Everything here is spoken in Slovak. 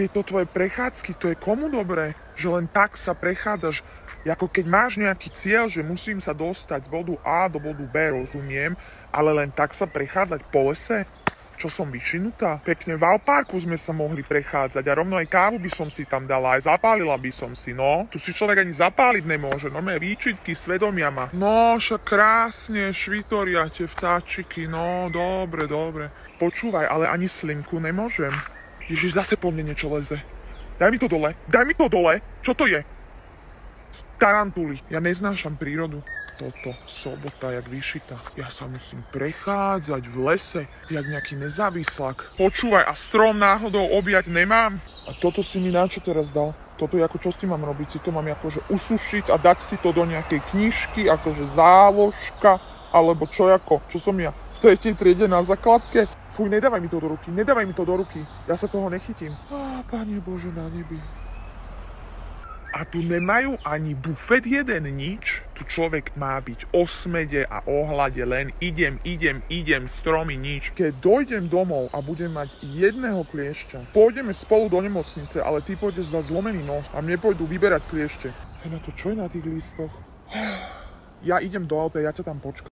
Tieto tvoje prechádzky, to je komu dobré? Že len tak sa prechádzaš, ako keď máš nejaký cieľ, že musím sa dostať z bodu A do bodu B, rozumiem, ale len tak sa prechádzať po lese? Čo som vyšinutá? Pekne v Alparku sme sa mohli prechádzať a rovno aj kávu by som si tam dala, aj zapálila by som si, no. Tu si človek ani zapáliť nemôže, normálne výčitky svedomia ma. No, však krásne, švitoria tie vtáčiky, no, dobre. Počúvaj, ale ani slinku nemôžem. Ježiš, zase po mne niečo leze. Daj mi to dole, čo to je? Tarantuly. Ja neznášam prírodu. Toto, sobota, jak vyšita. Ja sa musím prechádzať v lese, jak nejaký nezávislák. Počúvaj, a strom náhodou objať nemám? A toto si mi na čo teraz dal? Toto je ako, čo s tým mám robiť? Si to mám akože usušiť a dať si to do nejakej knižky, akože záložka, alebo čo ako? Čo som ja? V 3. triede na základke? Fuj, nedávaj mi to do ruky. Ja sa toho nechytím. Pane Bože na nebi. A tu nemajú ani bufet jeden, nič. Tu človek má byť o smede a ohľade, len idem, stromy, nič. Keď dojdem domov a budem mať jedného kliešťa, pôjdeme spolu do nemocnice, ale ty pôjdeš za zlomený nos a mne pôjdu vyberať kliešte. Na to čo je na tých listoch? Ja idem do Alpe, ja ťa tam počkám.